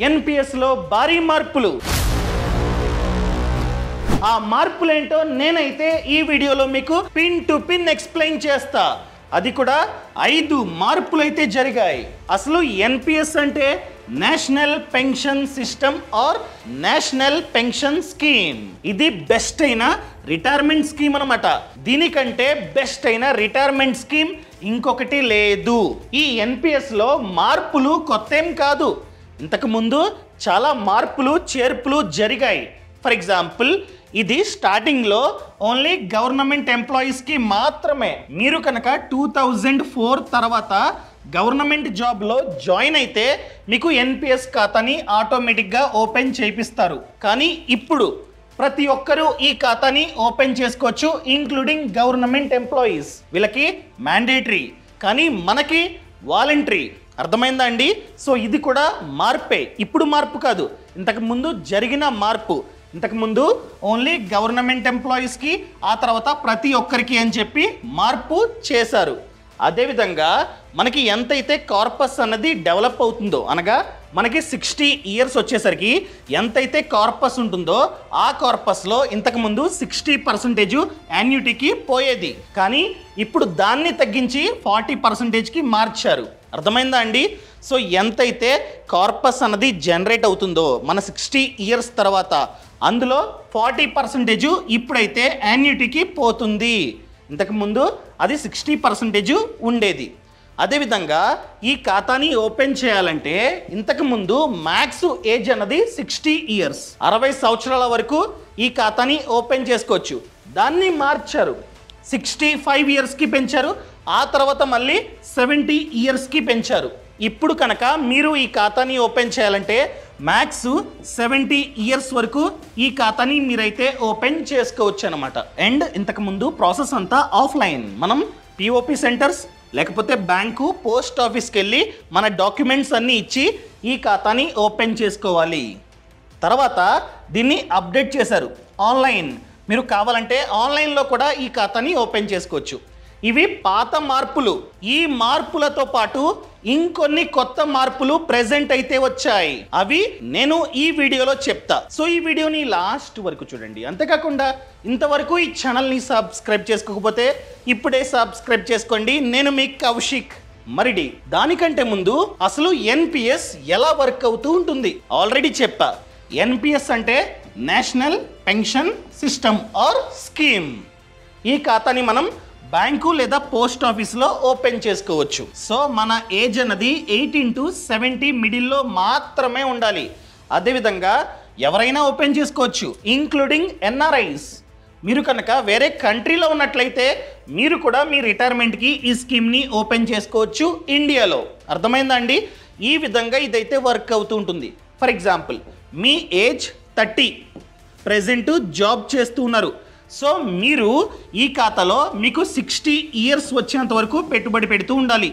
NPS లో భారీ మార్పులు. ఆ మార్పులేంటో నేనైతే ఈ వీడియోలో మీకు పిన్ టు పిన్ ఎక్స్ప్లెయిన్ చేస్తా. అది కూడా 5 మార్పులైతే జరిగాయి. అసలు ఎన్పిఎస్ అంటే national pension system or national pension scheme. ఇది బెస్ట్ అయిన రిటైర్మెంట్ స్కీమ్ అనమాట. దీనికంటే బెస్ట్ అయిన రిటైర్మెంట్ స్కీమ్ ఇంకొకటి లేదు. ఈ ఎన్పిఎస్ లో మార్పులు కొత్తేం కాదు. ఇంతకు ముందు చాలా మార్పులు చేర్పులు జరిగాయి. ఫర్ ఎగ్జాంపుల్, ఇది స్టార్టింగ్లో ఓన్లీ గవర్నమెంట్ ఎంప్లాయీస్కి మాత్రమే. మీరు కనుక 2004 తర్వాత గవర్నమెంట్ జాబ్లో జాయిన్ అయితే మీకు ఎన్పిఎస్ ఖాతాని ఆటోమేటిక్గా ఓపెన్ చేపిస్తారు. కానీ ఇప్పుడు ప్రతి ఒక్కరూ ఈ ఖాతాని ఓపెన్ చేసుకోవచ్చు, ఇంక్లూడింగ్ గవర్నమెంట్ ఎంప్లాయీస్. వీళ్ళకి మ్యాండేటరీ, కానీ మనకి వాలంటరీ. అర్థమైందా అండి? సో ఇది కూడా మార్పే. ఇప్పుడు మార్పు కాదు, ఇంతకు ముందు జరిగిన మార్పు. ఇంతకుముందు ఓన్లీ గవర్నమెంట్ ఎంప్లాయీస్కి, ఆ తర్వాత ప్రతి ఒక్కరికి అని చెప్పి మార్పు చేశారు. అదేవిధంగా మనకి ఎంతైతే కార్పస్ అన్నది డెవలప్ అవుతుందో, అనగా మనకి 60 ఇయర్స్ వచ్చేసరికి ఎంతైతే కార్పస్ ఉంటుందో ఆ కార్పస్లో ఇంతకుముందు 60% యాన్యుటీకి పోయేది. కానీ ఇప్పుడు దాన్ని తగ్గించి 40%కి మార్చారు. అర్థమైందా అండి? సో ఎంతైతే కార్పస్ అన్నది జనరేట్ అవుతుందో మన 60 ఇయర్స్ తర్వాత, అందులో 40% ఇప్పుడైతే యాన్యుటీకి పోతుంది. ఇంతకుముందు అది 60% ఉండేది. అదేవిధంగా ఈ ఖాతాని ఓపెన్ చేయాలంటే ఇంతకుముందు మ్యాక్స్ ఏజ్ అన్నది 60 ఇయర్స్, 60 సంవత్సరాల వరకు ఈ ఖాతాని ఓపెన్ చేసుకోవచ్చు. దాన్ని మార్చారు, 65 ఇయర్స్కి పెంచారు. ఆ తర్వాత మళ్ళీ 70 ఇయర్స్కి పెంచారు. ఇప్పుడు కనుక మీరు ఈ ఖాతాని ఓపెన్ చేయాలంటే మ్యాక్స్ 70 ఇయర్స్ వరకు ఈ ఖాతాని మీరైతే ఓపెన్ చేసుకోవచ్చు అనమాట. అండ్ ఇంతకుముందు ప్రాసెస్ అంతా ఆఫ్లైన్. మనం పిఓపి సెంటర్స్ లేకపోతే బ్యాంకు, పోస్ట్ ఆఫీస్కి వెళ్ళి మన డాక్యుమెంట్స్ అన్నీ ఇచ్చి ఈ ఖాతాని ఓపెన్ చేసుకోవాలి. తర్వాత దీన్ని అప్డేట్ చేశారు, ఆన్లైన్. మీరు కావాలంటే ఆన్లైన్లో కూడా ఈ ఖాతాని ఓపెన్ చేసుకోవచ్చు. ఇవి పాత మార్పులు. ఈ మార్పులతో పాటు ఇంకొన్ని కొత్త మార్పులు ప్రెజెంట్ అయితే వచ్చాయి. అవి నేను ఈ వీడియోలో చెప్తా. సో ఈ వీడియోని లాస్ట్ వరకు చూడండి. అంతేకాకుండా ఇంతవరకు ఈ ఛానల్ని సబ్స్క్రైబ్ చేసుకోకపోతే ఇప్పుడే సబ్స్క్రైబ్ చేసుకోండి. నేను మీ కౌశిక్ మరిడి. దానికంటే ముందు అసలు ఎన్పిఎస్ ఎలా వర్క్ అవుతూ ఉంటుంది ఆల్రెడీ చెప్పా. ఎన్పిఎస్ అంటే national pension system or scheme. ఈ ఖాతాని మనం బ్యాంకు లేదా పోస్ట్ ఆఫీస్లో ఓపెన్ చేసుకోవచ్చు. సో మన ఏజ్ అన్నది 18 to 70 మిడిల్లో మాత్రమే ఉండాలి. అదేవిధంగా ఎవరైనా ఓపెన్ చేసుకోవచ్చు, ఇంక్లూడింగ్ ఎన్ఆర్ఐస్. మీరు కనుక వేరే కంట్రీలో ఉన్నట్లయితే మీరు కూడా మీ రిటైర్మెంట్కి ఈ స్కీమ్ని ఓపెన్ చేసుకోవచ్చు ఇండియాలో. అర్థమైందా అండి? ఈ విధంగా ఇదైతే వర్క్ అవుతూ ఉంటుంది. For example, me age 30, present job చేస్తూ ఉన్నారు. సో మీరు ఈ ఖాతాలో మీకు 60 ఇయర్స్ వచ్చేంత వరకు పెట్టుబడి పెడుతూ ఉండాలి.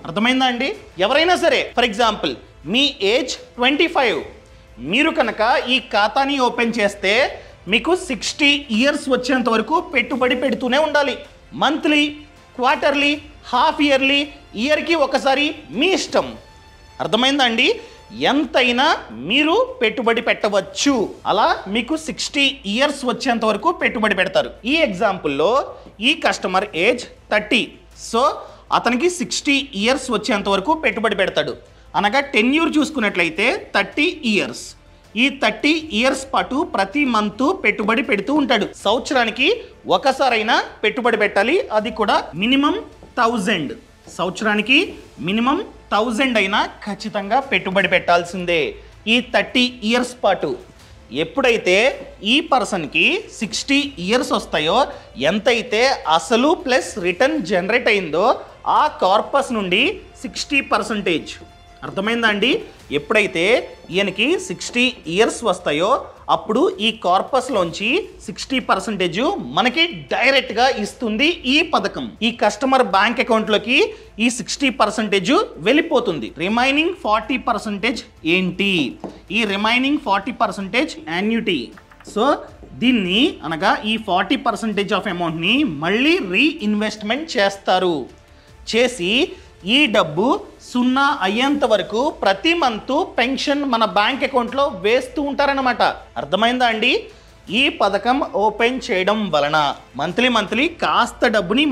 అర్థమైందా అండి? ఎవరైనా సరే, ఫర్ ఎగ్జాంపుల్ మీ ఏజ్ 25, మీరు కనుక ఈ ఖాతాని ఓపెన్ చేస్తే మీకు 60 ఇయర్స్ వచ్చేంత వరకు పెట్టుబడి పెడుతూనే ఉండాలి. మంత్లీ, క్వార్టర్లీ, హాఫ్ ఇయర్లీ, ఇయర్కి ఒకసారి మీ ఇష్టం. అర్థమైందా అండి? ఎంతైనా మీరు పెట్టుబడి పెట్టవచ్చు. అలా మీకు 60 ఇయర్స్ వచ్చేంత వరకు పెట్టుబడి పెడతారు. ఈ ఎగ్జాంపుల్లో ఈ కస్టమర్ ఏజ్ 30, సో అతనికి 60 ఇయర్స్ వచ్చేంత వరకు పెట్టుబడి పెడతాడు. అనగా టెన్యూర్ చూసుకున్నట్లయితే 30 ఇయర్స్. ఈ 30 ఇయర్స్ పాటు ప్రతి మంత్ పెట్టుబడి పెడుతూ ఉంటాడు. సంవత్సరానికి ఒకసారైనా పెట్టుబడి పెట్టాలి, అది కూడా మినిమం 1000. సంవత్సరానికి మినిమం 1000 అయినా ఖచ్చితంగా పెట్టుబడి పెట్టాల్సిందే ఈ 30 ఇయర్స్ పాటు. ఎప్పుడైతే ఈ పర్సన్కి 60 ఇయర్స్ వస్తాయో, ఎంతైతే అసలు ప్లస్ రిటర్న్ జనరేట్ అయిందో ఆ కార్పస్ నుండి 60%. అర్థమైందా అండి? ఎప్పుడైతే ఈయనకి 60 ఇయర్స్ వస్తాయో అప్పుడు ఈ కార్పస్లోంచి 60% మనకి డైరెక్ట్గా ఇస్తుంది ఈ పథకం. ఈ కస్టమర్ బ్యాంక్ అకౌంట్లోకి ఈ 60% వెళ్ళిపోతుంది. రిమైనింగ్ 40% ఏంటి? ఈ రిమైనింగ్ 40% యాన్యుటీ. సో దీన్ని అనగా ఈ 40% ఆఫ్ అమౌంట్ని మళ్ళీ రీఇన్వెస్ట్మెంట్ చేస్తారు. చేసి ఈ డబ్బు 0 అయ్యేంత వరకు ప్రతి మంత్ పెన్షన్ మన బ్యాంక్ అకౌంట్లో వేస్తూ ఉంటారన్నమాట. అర్థమైందా అండి? ఈ పథకం ఓపెన్ చేయడం వలన మంత్లీ కాస్త డబ్బుని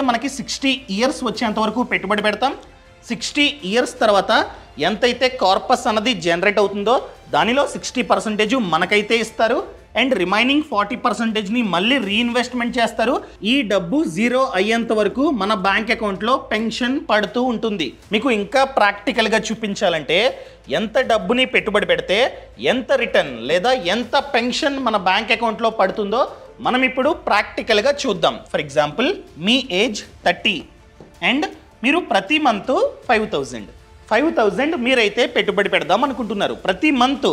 మనకి 60 ఇయర్స్ వచ్చేంత వరకు పెట్టుబడి పెడతాం. 60 ఇయర్స్ తర్వాత ఎంతైతే కార్పస్ అన్నది జనరేట్ అవుతుందో దానిలో 60% మనకైతే ఇస్తారు అండ్ రిమైనింగ్ 40%ని మళ్ళీ రీఇన్వెస్ట్మెంట్ చేస్తారు. ఈ డబ్బు 0 అయ్యేంత వరకు మన బ్యాంక్ అకౌంట్లో పెన్షన్ పడుతూ ఉంటుంది. మీకు ఇంకా ప్రాక్టికల్గా చూపించాలంటే ఎంత డబ్బుని పెట్టుబడి పెడితే ఎంత రిటర్న్ లేదా ఎంత పెన్షన్ మన బ్యాంక్ అకౌంట్లో పడుతుందో మనం ఇప్పుడు ప్రాక్టికల్గా చూద్దాం. For example me age 30 and మీరు ప్రతి మంత్ 5,000 మీరైతే పెట్టుబడి పెడదాం అనుకుంటున్నారు. ప్రతి మంత్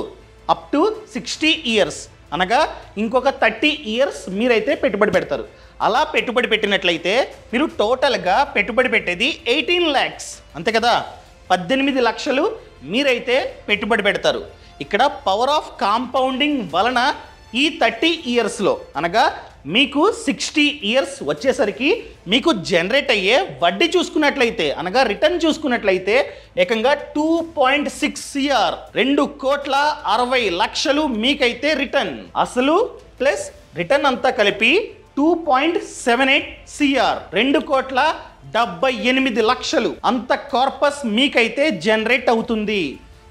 అప్ టు 60 ఇయర్స్ అనగా ఇంకొక 30 ఇయర్స్ మీరైతే పెట్టుబడి పెడతారు. అలా పెట్టుబడి పెట్టినట్లయితే మీరు టోటల్గా పెట్టుబడి పెట్టేది 18 lakhs అంతే కదా. 18 లక్షలు మీరైతే పెట్టుబడి పెడతారు. ఇక్కడ పవర్ ఆఫ్ కాంపౌండింగ్ వలన ఈ 30 ఇయర్స్లో అనగా మీకు 60 ఇయర్స్ వచ్చేసరికి మీకు జనరేట్ అయ్యే వడ్డీ చూసుకున్నట్లయితే అనగా రిటర్న్ చూసుకున్నట్లయితే ఏకంగా 2.6 CR 2,60,00,000 మీకైతే రిటర్న్. అసలు ప్లస్ రిటర్న్ అంతా కలిపి 2.78 CR 2,78,00,000 అంత కార్పస్ మీకైతే జనరేట్ అవుతుంది.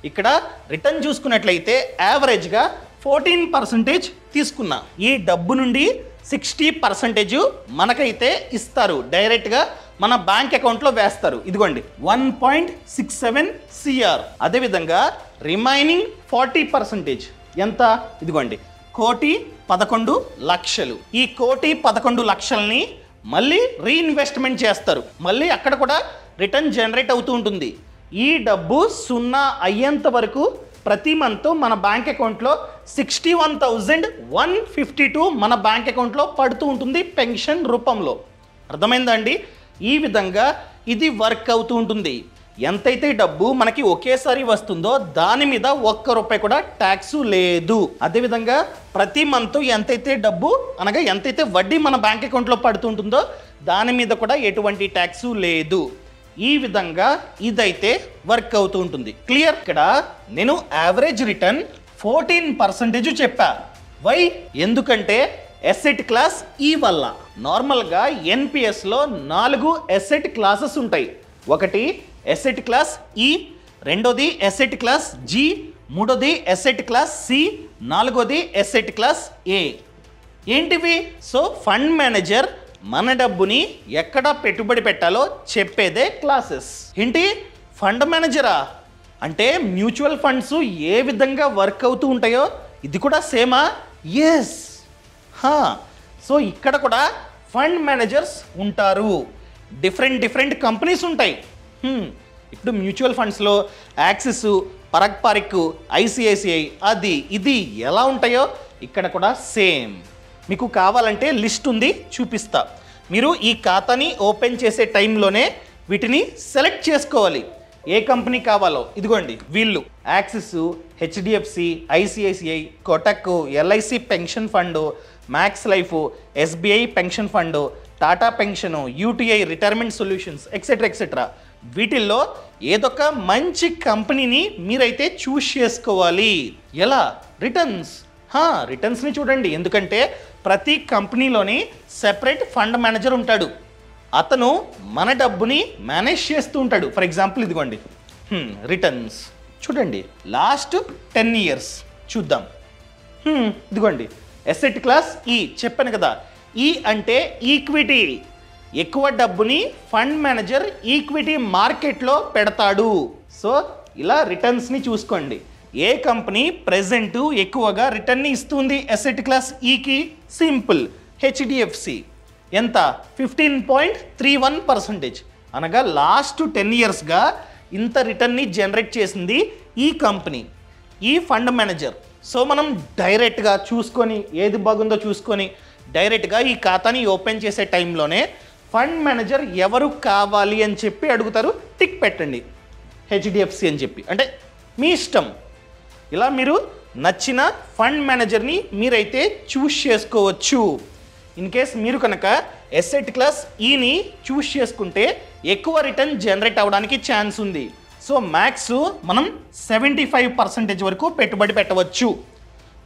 ఇక్కడ రిటర్న్ చూసుకున్నట్లయితే యావరేజ్గా 14% తీసుకున్నా. ఈ డబ్బు నుండి 60% మనకైతే ఇస్తారు, డైరెక్ట్గా మన బ్యాంక్ అకౌంట్లో వేస్తారు. ఇదిగోండి 1.67 CR. అదేవిధంగా రిమైనింగ్ 40% ఎంత? ఇదిగోండి 1,11,00,000. ఈ 1,11,00,000ని మళ్ళీ రీఇన్వెస్ట్మెంట్ చేస్తారు. మళ్ళీ అక్కడ కూడా రిటర్న్ జనరేట్ అవుతూ ఉంటుంది. ఈ డబ్బు 0 అయ్యేంత వరకు ప్రతి మంత్ మన బ్యాంక్ అకౌంట్లో 61,152 మన బ్యాంక్ అకౌంట్లో పడుతూ ఉంటుంది పెన్షన్ రూపంలో. అర్థమైందా అండి? ఈ విధంగా ఇది వర్క్ అవుతూ ఉంటుంది. ఎంతైతే డబ్బు మనకి ఒకేసారి వస్తుందో దాని మీద ₹1 కూడా ట్యాక్స్ లేదు. అదేవిధంగా ప్రతి మంత్ ఎంతైతే డబ్బు అనగా ఎంతైతే వడ్డీ మన బ్యాంక్ అకౌంట్లో పడుతూ ఉంటుందో దాని మీద కూడా ఎటువంటి ట్యాక్స్ లేదు. ఈ విధంగా ఇదైతే వర్క్ అవుతూ ఉంటుంది. క్లియర్? ఇక్కడ నేను యావరేజ్ రిటర్న్ 14% చెప్పా. వై? ఎందుకంటే ఎసెట్ క్లాస్ ఈ వల్ల. నార్మల్గా ఎన్పిఎస్లో 4 ఎసెట్ క్లాసెస్ ఉంటాయి. ఒకటి ఎసెట్ క్లాస్ ఈ, రెండోది ఎసెట్ క్లాస్ జి, మూడోది ఎసెట్ క్లాస్ సి, నాలుగోది ఎసెట్ క్లాస్ ఏ. ఏంటివి? సో ఫండ్ మేనేజర్ మన డబ్బుని ఎక్కడ పెట్టుబడి పెట్టాలో చెప్పేదే క్లాసెస్. ఏంటి? ఫండ్ మేనేజరా అంటే మ్యూచువల్ ఫండ్స్ ఏ విధంగా వర్క్ అవుతూ ఉంటాయో ఇది కూడా సేమా? ఎస్. సో ఇక్కడ కూడా ఫండ్ మేనేజర్స్ ఉంటారు. డిఫరెంట్ కంపెనీస్ ఉంటాయి. ఇప్పుడు మ్యూచువల్ ఫండ్స్లో యాక్సిస్, పరాగ్ పారిక్, ఐసిఐసిఐ అది ఇది ఎలా ఉంటాయో ఇక్కడ కూడా సేమ్. మీకు కావాలంటే లిస్ట్ ఉంది, చూపిస్తా. మీరు ఈ ఖాతాని ఓపెన్ చేసే టైంలోనే వీటిని సెలెక్ట్ చేసుకోవాలి ఏ కంపెనీ కావాలో. ఇదిగోండి వీళ్ళు axis, HDFC, ICICI, Kotak, LIC pension fund, max life, SBI pension fund, Tata pension, UTI retirement solutions etcetera. వీటిల్లో ఏదొక మంచి కంపెనీని మీరైతే చూస్ చేసుకోవాలి. ఎలా? రిటర్న్స్ని చూడండి. ఎందుకంటే ప్రతి కంపెనీలోని సెపరేట్ ఫండ్ మేనేజర్ ఉంటాడు. అతను మన డబ్బుని మేనేజ్ చేస్తూ ఉంటాడు. ఫర్ ఎగ్జాంపుల్ ఇదిగోండి రిటర్న్స్ చూడండి. లాస్ట్ 10 ఇయర్స్ చూద్దాం. ఇదిగోండి ఎసెట్ క్లాస్ ఈ చెప్పాను కదా. ఈ అంటే ఈక్విటీ. ఎక్కువ డబ్బుని ఫండ్ మేనేజర్ ఈక్విటీ మార్కెట్లో పెడతాడు. సో ఇలా రిటర్న్స్ని చూసుకోండి. ఏ కంపెనీ ప్రెజెంట్ ఎక్కువగా రిటర్న్ని ఇస్తుంది ఎసెట్ క్లాస్ ఈకి? Simple, HDFC. ఎంత? 15.31%. అనగా లాస్ట్ 10 ఇయర్స్గా ఇంత రిటర్న్ని జనరేట్ చేసింది ఈ కంపెనీ, ఈ ఫండ్ మేనేజర్. సో మనం డైరెక్ట్గా చూసుకొని ఏది బాగుందో చూసుకొని డైరెక్ట్గా ఈ ఖాతాని ఓపెన్ చేసే టైంలోనే ఫండ్ మేనేజర్ ఎవరు కావాలి అని చెప్పి అడుగుతారు. టిక్ పెట్టండి హెచ్డిఎఫ్సి అని చెప్పి. అంటే మీ ఇష్టం. ఇలా మీరు నచ్చిన ఫండ్ మేనేజర్ని మీరైతే చూస్ చేసుకోవచ్చు. ఇన్ కేస్ మీరు కనుక ఎసెట్ క్లాస్ ఈని చూస్ చేసుకుంటే ఎక్కువ రిటర్న్ జనరేట్ అవ్వడానికి ఛాన్స్ ఉంది. సో మ్యాక్స్ మనం 75% వరకు పెట్టుబడి పెట్టవచ్చు.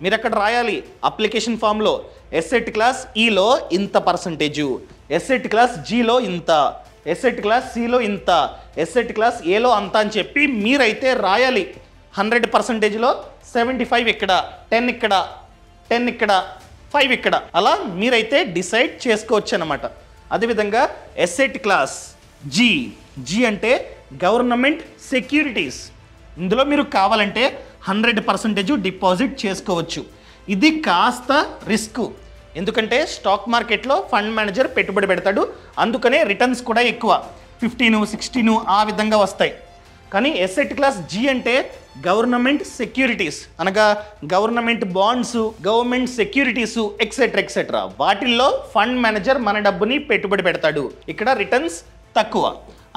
మీరు అక్కడ రాయాలి అప్లికేషన్ ఫామ్లో ఎసెట్ క్లాస్ ఈలో ఇంత పర్సంటేజు, ఎసెట్ క్లాస్ జీలో ఇంత, ఎసెట్ క్లాస్ సిలో ఇంత, ఎసెట్ క్లాస్ ఏలో అంత అని చెప్పి మీరైతే రాయాలి. 100%లో 75 ఇక్కడ, 10 ఇక్కడ, 10 ఇక్కడ, 5 ఇక్కడ, అలా మీరైతే డిసైడ్ చేసుకోవచ్చు అన్నమాట. అదేవిధంగా ఎసెట్ క్లాస్ జీ అంటే గవర్నమెంట్ సెక్యూరిటీస్. ఇందులో మీరు కావాలంటే 100% డిపాజిట్ చేసుకోవచ్చు. ఇది కాస్త రిస్క్, ఎందుకంటే స్టాక్ మార్కెట్లో ఫండ్ మేనేజర్ పెట్టుబడి పెడతాడు, అందుకనే రిటర్న్స్ కూడా ఎక్కువ 15, 16 ఆ విధంగా వస్తాయి. కానీ ఎసెట్ క్లాస్ జీ అంటే గవర్నమెంట్ సెక్యూరిటీస్ అనగా government bonds, government securities etcetera వాటిల్లో ఫండ్ మేనేజర్ మన డబ్బుని పెట్టుబడి పెడతాడు. ఇక్కడ రిటర్న్స్ తక్కువ.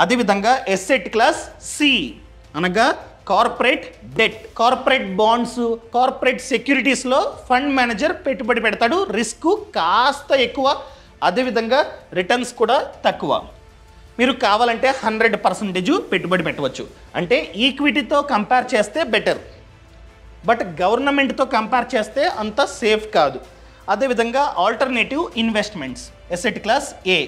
అదేవిధంగా ఎసెట్ క్లాస్ సి అనగా corporate debt, corporate bonds, corporate సెక్యూరిటీస్లో ఫండ్ మేనేజర్ పెట్టుబడి పెడతాడు. రిస్క్ కాస్త ఎక్కువ, అదేవిధంగా రిటర్న్స్ కూడా తక్కువ. మీరు కావాలంటే 100% పెట్టుబడి పెట్టవచ్చు. అంటే ఈక్విటీతో కంపేర్ చేస్తే బెటర్, బట్ గవర్నమెంట్తో కంపేర్ చేస్తే అంత సేఫ్ కాదు. అదేవిధంగా ఆల్టర్నేటివ్ ఇన్వెస్ట్మెంట్స్ ఎసెట్ క్లాస్ ఏ,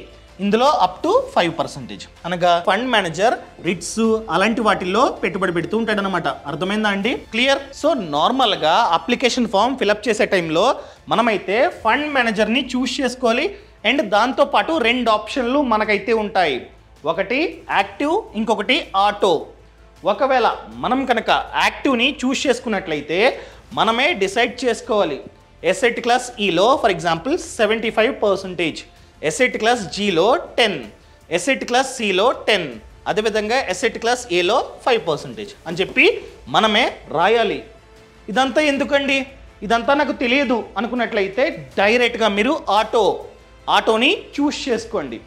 ఇందులో అప్ టు 5%, అనగా ఫండ్ మేనేజర్ రిట్స్ అలాంటి వాటిల్లో పెట్టుబడి పెడుతూ ఉంటాడు అనమాట. అర్థమైందా అండి? క్లియర్? సో నార్మల్గా అప్లికేషన్ ఫామ్ ఫిలప్ చేసే టైంలో మనమైతే ఫండ్ మేనేజర్ని చూస్ చేసుకోవాలి. అండ్ దాంతోపాటు 2 ఆప్షన్లు మనకైతే ఉంటాయి. ఒకటి యాక్టివ్, ఇంకొకటి ఆటో. ఒకవేళ మనం కనుక యాక్టివ్ని చూస్ చేసుకున్నట్లయితే మనమే డిసైడ్ చేసుకోవాలి. ఎసెట్ క్లాస్ ఈలో ఫర్ ఎగ్జాంపుల్ 75%, ఎసెట్ క్లాస్ జీలో 10, ఎసెట్ క్లాస్ సిలో 10, అదేవిధంగా ఎసెట్ క్లాస్ ఏలో 5% అని చెప్పి మనమే రాయాలి. ఇదంతా ఎందుకండి, ఇదంతా నాకు తెలియదు అనుకున్నట్లయితే డైరెక్ట్గా మీరు ఆటోని చూస్ చేసుకోండి.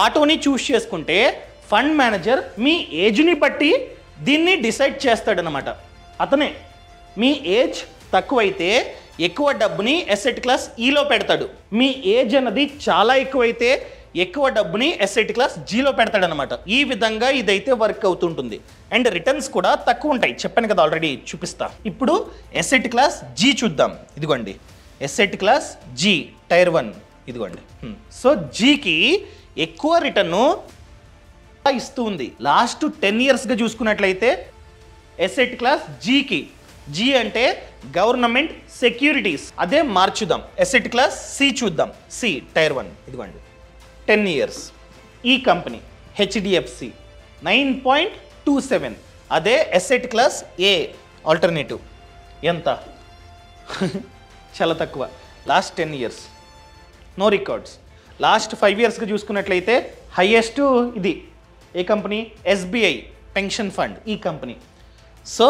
ఆటోని చూస్ చేసుకుంటే ఫండ్ మేనేజర్ మీ ఏజ్ని బట్టి దీన్ని డిసైడ్ చేస్తాడనమాట. అతనే మీ ఏజ్ తక్కువైతే ఎక్కువ డబ్బుని ఎసెట్ క్లాస్ ఈలో పెడతాడు, మీ ఏజ్ అన్నది చాలా ఎక్కువైతే ఎక్కువ డబ్బుని ఎసెట్ క్లాస్ జీలో పెడతాడనమాట. ఈ విధంగా ఇదైతే వర్క్ అవుతుంటుంది. అండ్ రిటర్న్స్ కూడా తక్కువ ఉంటాయి, చెప్పాను కదా ఆల్రెడీ, చూపిస్తా. ఇప్పుడు ఎసెట్ క్లాస్ జీ చూద్దాం. ఇదిగోండి ఎసెట్ క్లాస్ జీ టైర్ 1, ఇదిగోండి. సో జీకి ఎక్కువ రిటర్ను ఇస్తూ ఉంది. లాస్ట్ 10 ఇయర్స్గా చూసుకున్నట్లయితే ఎసెట్ క్లాస్ జీకి, జీ అంటే గవర్నమెంట్ సెక్యూరిటీస్, అదే మార్చుదాం. ఎసెట్ క్లాస్ సి చూద్దాం. సి టైర్ 1, ఇదిగోండి 10 ఇయర్స్. ఈ కంపెనీ హెచ్డిఎఫ్సి 9.27, అదే ఎసెట్ క్లాస్ ఏ ఆల్టర్నేటివ్ ఎంత? చాలా తక్కువ. Last 10 years no records. Last 5 ఇయర్స్గా చూసుకున్నట్లయితే హైయెస్ట్ ఇది ఏ కంపెనీ? ఎస్బీఐ పెన్షన్ ఫండ్, ఈ కంపెనీ. సో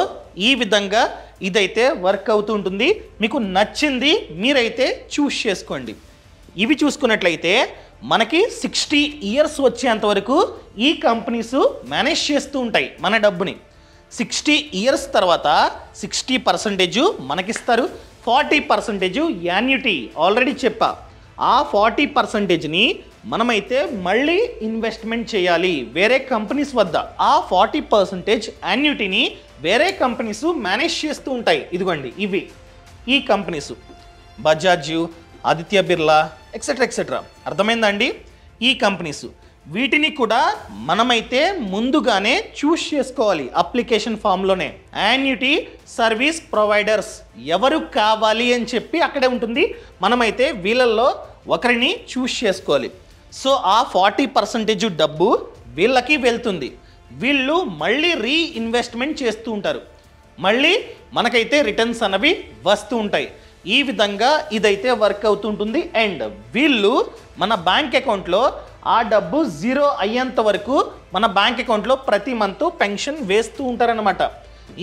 ఈ విధంగా ఇదైతే వర్క్ అవుతూ ఉంటుంది. మీకు నచ్చింది మీరైతే చూస్ చేసుకోండి. ఇవి చూసుకున్నట్లయితే మనకి 60 ఇయర్స్ వచ్చేంత వరకు ఈ కంపెనీస్ మేనేజ్ చేస్తూ ఉంటాయి మన డబ్బుని. 60 ఇయర్స్ తర్వాత 60% మనకిస్తారు, 40% యాన్యుటీ ఆల్రెడీ చెప్పా. ఆ 40%ని మనమైతే మళ్ళీ ఇన్వెస్ట్మెంట్ చేయాలి వేరే కంపెనీస్ వద్ద. ఆ 40% యాన్యుటీని వేరే కంపెనీస్ మేనేజ్ చేస్తూ ఉంటాయి. ఇదిగోండి ఇవి ఈ కంపెనీస్, బజాజ్, ఆదిత్య బిర్లా ఎక్సెట్రా. అర్థమైందా అండి? ఈ కంపెనీస్, వీటిని కూడా మనమైతే ముందుగానే చూస్ చేసుకోవాలి అప్లికేషన్ ఫామ్లోనే. యాన్యుటీ సర్వీస్ ప్రొవైడర్స్ ఎవరు కావాలి అని చెప్పి అక్కడే ఉంటుంది. మనమైతే వీళ్ళల్లో ఒకరిని చూస్ చేసుకోవాలి. సో ఆ 40% డబ్బు వీళ్ళకి వెళ్తుంది. వీళ్ళు మళ్ళీ రీఇన్వెస్ట్మెంట్ చేస్తూ ఉంటారు, మళ్ళీ మనకైతే రిటర్న్స్ అనేవి వస్తూ ఉంటాయి. ఈ విధంగా ఇదైతే వర్క్ అవుతుంటుంది. అండ్ వీళ్ళు మన బ్యాంక్ అకౌంట్లో ఆ డబ్బు 0 అయ్యేంత వరకు మన బ్యాంక్ అకౌంట్లో ప్రతి మంత్ పెన్షన్ వేస్తూ ఉంటారనమాట.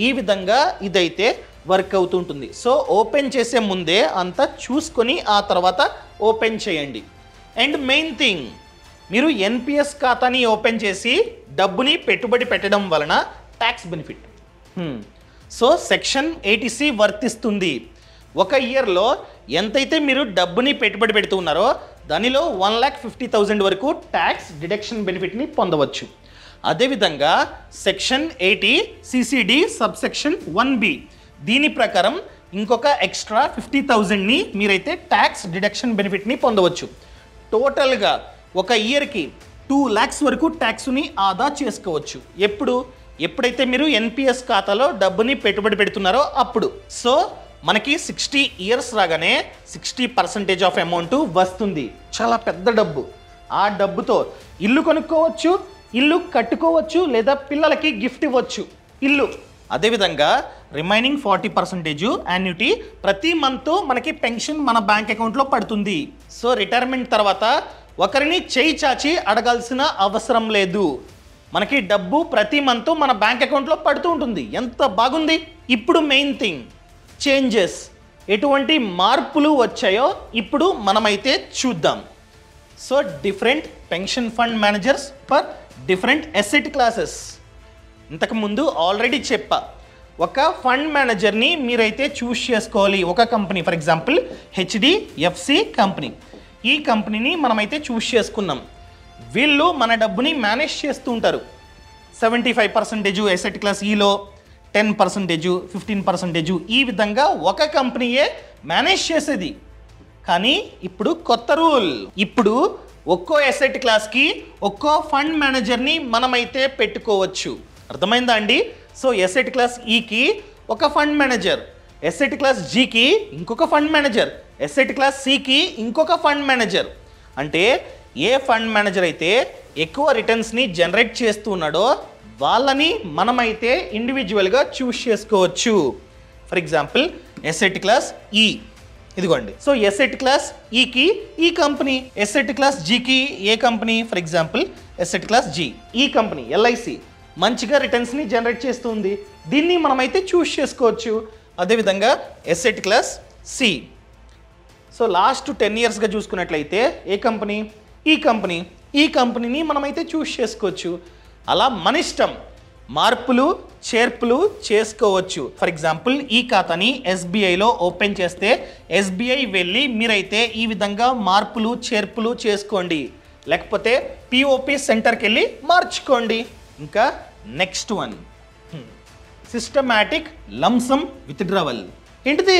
ఈ విధంగా ఇదైతే వర్క్ అవుతుంటుంది. సో ఓపెన్ చేసే ముందే అంతా చూసుకొని ఆ తర్వాత ఓపెన్ చేయండి. అండ్ మెయిన్ థింగ్, మీరు ఎన్పిఎస్ ఖాతాని ఓపెన్ చేసి డబ్బుని పెట్టుబడి పెట్టడం వలన tax benefit. So section 80C వర్తిస్తుంది. ఒక ఇయర్లో ఎంతైతే మీరు డబ్బుని పెట్టుబడి పెడుతున్నారో దానిలో 1,50,000 వరకు ట్యాక్స్ డిడక్షన్ బెనిఫిట్ని పొందవచ్చు. అదేవిధంగా సెక్షన్ 80 సిసిడి సబ్సెక్షన్ 1B దీని ప్రకారం ఇంకొక ఎక్స్ట్రా 50,000ని మీరైతే ట్యాక్స్ డిడక్షన్ బెనిఫిట్ని పొందవచ్చు. టోటల్గా ఒక ఇయర్కి 2 lakhs వరకు ట్యాక్స్ని ఆదా చేసుకోవచ్చు. ఎప్పుడైతే మీరు ఎన్పిఎస్ ఖాతాలో డబ్బుని పెట్టుబడి పెడుతున్నారో అప్పుడు. సో మనకి 60 years రాగానే 60% ఆఫ్ అమౌంట్ వస్తుంది. చాలా పెద్ద డబ్బు. ఆ డబ్బుతో ఇల్లు కొనుక్కోవచ్చు, ఇల్లు కట్టుకోవచ్చు, లేదా పిల్లలకి గిఫ్ట్ ఇవ్వచ్చు ఇల్లు. అదేవిధంగా రిమైనింగ్ 40% యాన్యుటీ ప్రతి మంత్ మనకి పెన్షన్ మన బ్యాంక్ అకౌంట్లో పడుతుంది. సో రిటైర్మెంట్ తర్వాత ఒకరిని చేయి చాచి అడగాల్సిన అవసరం లేదు. మనకి డబ్బు ప్రతి మంత్ మన బ్యాంక్ అకౌంట్లో పడుతూ ఉంటుంది. ఎంత బాగుంది. ఇప్పుడు మెయిన్ థింగ్ చేంజెస్, ఎటువంటి మార్పులు వచ్చాయో ఇప్పుడు మనమైతే చూద్దాం. So different pension fund managers for different asset classes. ఇంతకుముందు ఆల్రెడీ చెప్పా, ఒక ఫండ్ మేనేజర్ని మీరైతే చూస్ చేసుకోవాలి. ఒక company, for example HDFC company, ఈ కంపెనీని మనమైతే చూస్ చేసుకున్నాం. వీళ్ళు మన డబ్బుని మేనేజ్ చేస్తూ ఉంటారు. 75% అసెట్ క్లాస్ ఈలో, 10%, 15% ఈ విధంగా ఒక కంపెనీయే మేనేజ్ చేసేది. కానీ ఇప్పుడు కొత్త రూల్. ఇప్పుడు ఒక్కో అసెట్ క్లాస్కి ఒక్కో ఫండ్ మేనేజర్ని మనమైతే పెట్టుకోవచ్చు. అర్థమైందా అండి? సో అసెట్ క్లాస్ ఈకి ఒక ఫండ్ మేనేజర్, అసెట్ క్లాస్ జీకి ఇంకొక ఫండ్ మేనేజర్, అసెట్ క్లాస్ సికి ఇంకొక ఫండ్ మేనేజర్. అంటే ఏ ఫండ్ మేనేజర్ అయితే ఎక్కువ రిటర్న్స్ని జనరేట్ చేస్తున్నాడో వాళ్ళని మనమైతే ఇండివిజువల్గా చూస్ చేసుకోవచ్చు. ఫర్ ఎగ్జాంపుల్ అసెట్ క్లాస్ ఈ, ఇదిగోండి. సో అసెట్ క్లాస్ ఈకి ఈ కంపెనీ, అసెట్ క్లాస్ జీకి ఏ కంపెనీ, for example asset class G, ఈ కంపెనీ ఎల్ఐసి మంచిగా రిటర్న్స్ని జనరేట్ చేస్తుంది. దీన్ని మనమైతే చూస్ చేసుకోవచ్చు. అదేవిధంగా asset class C. So last 10 yearsగా చూసుకున్నట్లయితే ఏ కంపెనీ, ఈ కంపెనీని మనమైతే చూస్ చేసుకోవచ్చు. అలా మన ఇష్టం, మార్పులు చేర్పులు చేసుకోవచ్చు. ఫర్ ఎగ్జాంపుల్ ఈ ఖాతాని ఎస్బీఐలో ఓపెన్ చేస్తే ఎస్బీఐ వెళ్ళి మీరైతే ఈ విధంగా మార్పులు చేర్పులు చేసుకోండి. లేకపోతే పిఓపి సెంటర్కి వెళ్ళి మార్చుకోండి. ఇంకా next one, systematic lump sum withdrawal. ఏంటిది?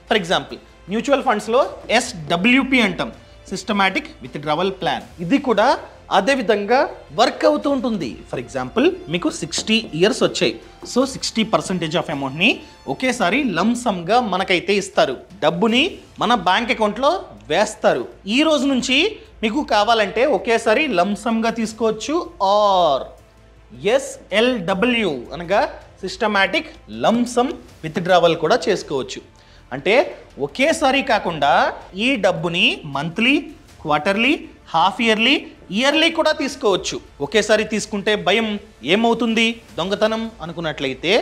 ఫర్ ఎగ్జాంపుల్ మ్యూచువల్ ఫండ్స్లో ఎస్డబ్ల్యూపి అంటాం, సిస్టమాటిక్ విత్డ్రావల్ ప్లాన్. ఇది కూడా అదే విధంగా వర్క్ అవుతూ ఉంటుంది. ఫర్ ఎగ్జాంపుల్ మీకు 60 years వచ్చాయి. సో 60% ఆఫ్ అమౌంట్ని ఒకేసారి లంసమ్గా మనకైతే ఇస్తారు. డబ్బుని మన బ్యాంక్ అకౌంట్లో వేస్తారు. ఈ రోజు నుంచి మీకు కావాలంటే ఒకేసారి లంసమ్గా తీసుకోవచ్చు, ఆర్ ఎస్ఎల్డబ్ల్యూ అనగా సిస్టమాటిక్ లంసమ్ విత్డ్రావల్ కూడా చేసుకోవచ్చు. అంటే ఒకేసారి కాకుండా ఈ డబ్బుని monthly, quarterly, half yearly, yearly కూడా తీసుకోవచ్చు. ఒకేసారి తీసుకుంటే భయం, ఏమవుతుంది దొంగతనం అనుకున్నట్లయితే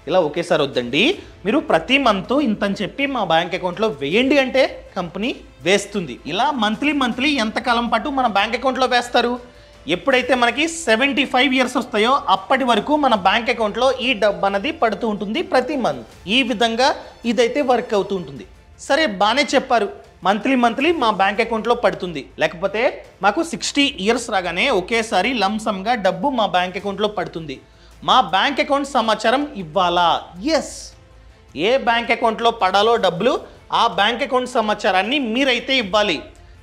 ఇలా ఒకేసారి వద్దండి. మీరు ప్రతి మంత్ ఇంతని చెప్పి మా బ్యాంక్ అకౌంట్లో వేయండి అంటే కంపెనీ వేస్తుంది. ఇలా మంత్లీ ఎంతకాలం పాటు మన బ్యాంక్ అకౌంట్లో వేస్తారు? ఎప్పుడైతే మనకి 75 years వస్తాయో అప్పటి వరకు మన బ్యాంక్ అకౌంట్లో ఈ డబ్బు అనేది పడుతూ ఉంటుంది ప్రతి మంత్. ఈ విధంగా ఇదైతే వర్క్ అవుతూ ఉంటుంది. సరే బాగానే చెప్పారు, మంత్లీ మా బ్యాంక్ అకౌంట్లో పడుతుంది. లేకపోతే మాకు 60 years రాగానే ఒకేసారి లంసమ్గా డబ్బు మా బ్యాంక్ అకౌంట్లో పడుతుంది. మా బ్యాంక్ అకౌంట్ సమాచారం ఇవ్వాలా? ఎస్. ఏ బ్యాంక్ అకౌంట్లో పడాలో డబ్బులు ఆ బ్యాంక్ అకౌంట్ సమాచారాన్ని మీరైతే ఇవ్వాలి.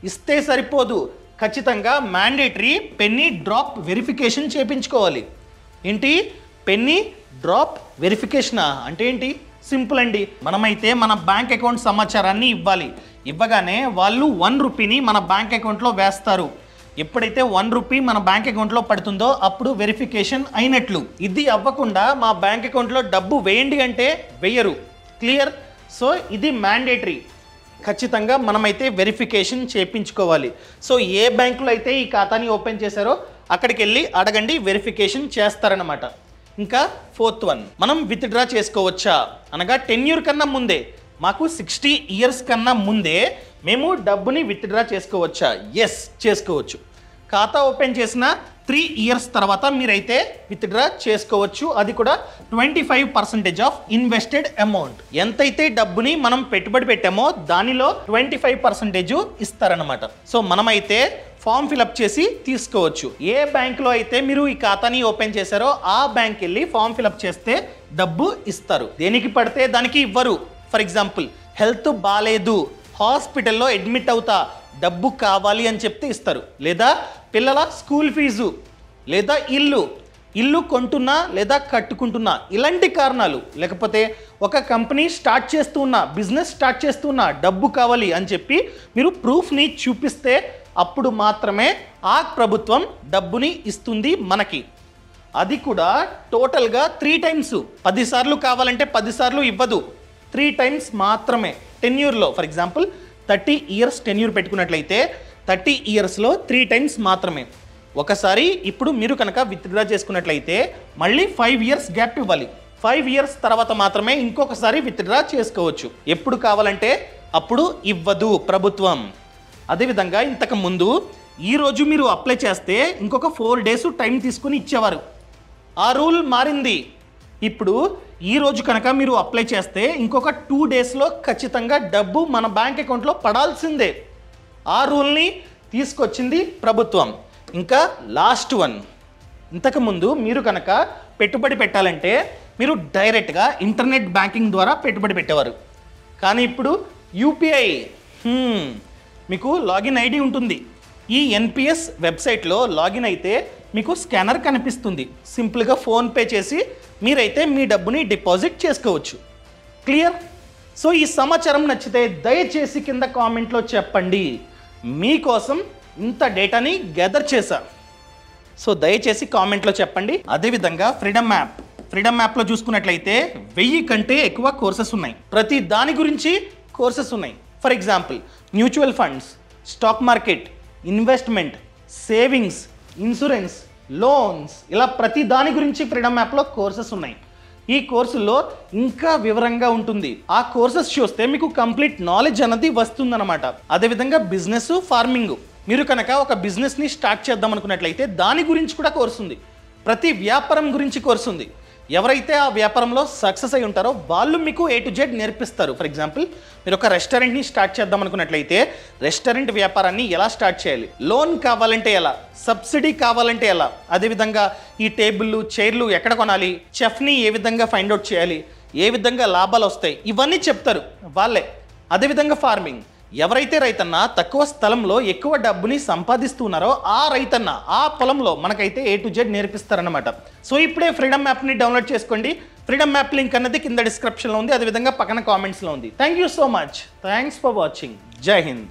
ఇస్తే సరిపోదు, ఖచ్చితంగా మ్యాండేటరీ పెన్నీ డ్రాప్ వెరిఫికేషన్ చేయించుకోవాలి. ఏంటి పెన్నీ డ్రాప్ వెరిఫికేషనా అంటే ఏంటి? సింపుల్ అండి. మనమైతే మన బ్యాంక్ అకౌంట్ సమాచారాన్ని ఇవ్వాలి. ఇవ్వగానే వాళ్ళు 1 రూపీని మన బ్యాంక్ అకౌంట్లో వేస్తారు. ఎప్పుడైతే 1 రూపీ మన బ్యాంక్ అకౌంట్లో పడుతుందో అప్పుడు వెరిఫికేషన్ అయినట్లు. ఇది అవ్వకుండా మా బ్యాంక్ అకౌంట్లో డబ్బు వేయండి అంటే వేయరు. క్లియర్? సో ఇది మ్యాండేటరీ. ఖచ్చితంగా మనమైతే వెరిఫికేషన్ చేయించుకోవాలి. సో ఏ బ్యాంకులో అయితే ఈ ఖాతాని ఓపెన్ చేశారో అక్కడికి వెళ్ళి అడగండి, వెరిఫికేషన్ చేస్తారనమాట. ఇంకా 4th వన్, మనం విత్డ్రా చేసుకోవచ్చా అనగా టెన్యూర్ కన్నా ముందే, మాకు 60 years కన్నా ముందే మేము డబ్బుని విత్డ్రా చేసుకోవచ్చా? ఎస్, చేసుకోవచ్చు. ఖాతా ఓపెన్ చేసిన 3 ఇయర్స్ తర్వాత మీరైతే విత్డ్రా చేసుకోవచ్చు. అది కూడా 25% ఆఫ్ ఇన్వెస్టెడ్ అమౌంట్. ఎంతైతే డబ్బుని మనం పెట్టుబడి పెట్టామో దానిలో 25% ఇస్తారనమాట. సో మనమైతే ఫామ్ ఫిలప్ చేసి తీసుకోవచ్చు. ఏ బ్యాంకులో అయితే మీరు ఈ ఖాతాని ఓపెన్ చేశారో ఆ బ్యాంక్ వెళ్ళి ఫామ్ ఫిలప్ చేస్తే డబ్బు ఇస్తారు. దేనికి పడితే దానికి ఇవ్వరు. ఫర్ ఎగ్జాంపుల్ హెల్త్ బాగాలేదు, హాస్పిటల్లో అడ్మిట్ అవుతా, డబ్బు కావాలి అని చెప్తే ఇస్తారు. లేదా పిల్లల స్కూల్ ఫీజు, లేదా ఇల్లు కొంటున్నా లేదా కట్టుకుంటున్నా, ఇలాంటి కారణాలు, లేకపోతే ఒక కంపెనీ స్టార్ట్ చేస్తున్నా, బిజినెస్ స్టార్ట్ చేస్తున్నా, డబ్బు కావాలి అని చెప్పి మీరు ప్రూఫ్ని చూపిస్తే అప్పుడు మాత్రమే ఆ ప్రభుత్వం డబ్బుని ఇస్తుంది మనకి. అది కూడా టోటల్గా 3 టైమ్స్. 10 సార్లు కావాలంటే 10 సార్లు ఇవ్వదు, 3 టైమ్స్ మాత్రమే. టెన్యూర్లో ఫర్ ఎగ్జాంపుల్ 30 ఇయర్స్ టెన్యూర్ పెట్టుకున్నట్లయితే 30 ఇయర్స్లో 3 టైమ్స్ మాత్రమే. ఒకసారి ఇప్పుడు మీరు కనుక విత్డ్రా చేసుకున్నట్లయితే మళ్ళీ 5 ఇయర్స్ గ్యాప్ ఇవ్వాలి. 5 ఇయర్స్ తర్వాత మాత్రమే ఇంకొకసారి విత్డ్రా చేసుకోవచ్చు. ఎప్పుడు కావాలంటే అప్పుడు ఇవ్వదు ప్రభుత్వం. అదేవిధంగా ఇంతకు ముందు ఈరోజు మీరు అప్లై చేస్తే ఇంకొక 4 డేస్ టైం తీసుకుని ఇచ్చేవారు. ఆ రూల్ మారింది. ఇప్పుడు ఈరోజు కనుక మీరు అప్లై చేస్తే ఇంకొక 2 డేస్లో ఖచ్చితంగా డబ్బు మన బ్యాంక్ అకౌంట్లో పడాల్సిందే. ఆ రూల్ని తీసుకొచ్చింది ప్రభుత్వం. ఇంకా లాస్ట్ వన్, ఇంతకుముందు మీరు కనుక పెట్టుబడి పెట్టాలంటే మీరు డైరెక్ట్గా ఇంటర్నెట్ బ్యాంకింగ్ ద్వారా పెట్టుబడి పెట్టేవారు. కానీ ఇప్పుడు యూపీఐ, మీకు లాగిన్ ఐడి ఉంటుంది. ఈ ఎన్పిఎస్ వెబ్సైట్లో లాగిన్ అయితే మీకు స్కానర్ కనిపిస్తుంది. సింపుల్గా ఫోన్పే చేసి మీరైతే మీ డబ్బుని డిపాజిట్ చేసుకోవచ్చు. క్లియర్? సో ఈ సమాచారం నచ్చితే దయచేసి కింద కామెంట్లో చెప్పండి. మీకోసం ఇంత డేటాని గ్యాదర్ చేశా. సో దయచేసి కామెంట్లో చెప్పండి. అదేవిధంగా ఫ్రీడమ్ యాప్లో చూసుకున్నట్లయితే 1000 కంటే ఎక్కువ కోర్సెస్ ఉన్నాయి. ప్రతి దాని గురించి కోర్సెస్ ఉన్నాయి. For example mutual funds, stock market, investment, savings, insurance, loans, ఇలా ప్రతి దాని గురించి ఫ్రీడమ్ యాప్లో కోర్సెస్ ఉన్నాయి. ఈ కోర్సుల్లో ఇంకా వివరంగా ఉంటుంది. ఆ కోర్సెస్ చూస్తే మీకు కంప్లీట్ నాలెడ్జ్ అన్నది వస్తుందన్నమాట. అదేవిధంగా బిజినెస్, ఫార్మింగ్, మీరు కనుక ఒక బిజినెస్ని స్టార్ట్ చేద్దాం అనుకున్నట్లయితే దాని గురించి కూడా కోర్సు ఉంది. ప్రతి వ్యాపారం గురించి కోర్సు ఉంది. ఎవరైతే ఆ వ్యాపారంలో సక్సెస్ అయి ఉంటారో వాళ్ళు మీకు A to Z నేర్పిస్తారు. ఫర్ ఎగ్జాంపుల్ మీరు ఒక రెస్టారెంట్ని స్టార్ట్ చేద్దాం అనుకున్నట్లయితే రెస్టారెంట్ వ్యాపారాన్ని ఎలా స్టార్ట్ చేయాలి, లోన్ కావాలంటే ఎలా, సబ్సిడీ కావాలంటే ఎలా, అదేవిధంగా ఈ టేబుళ్ళు, చైర్లు ఎక్కడ కొనాలి, చెఫ్ని ఏ విధంగా ఫైండ్ అవుట్ చేయాలి, ఏ విధంగా లాభాలు వస్తాయి, ఇవన్నీ చెప్తారు వాళ్ళే. అదేవిధంగా ఫార్మింగ్, ఎవరైతే రైతన్న తక్కువ స్థలంలో ఎక్కువ డబ్బుని సంపాదిస్తున్నారో ఆ రైతన్న ఆ పొలంలో మనకైతే A to Z నేర్పిస్తారనమాట. సో ఇప్పుడే ఫ్రీడమ్ యాప్ని డౌన్లోడ్ చేసుకోండి. ఫ్రీడమ్ యాప్ లింక్ అన్నది కింద డిస్క్రిప్షన్లో ఉంది, అదేవిధంగా పక్కన కామెంట్స్లో ఉంది. Thank you so much. Thanks for watching. జై హింద్.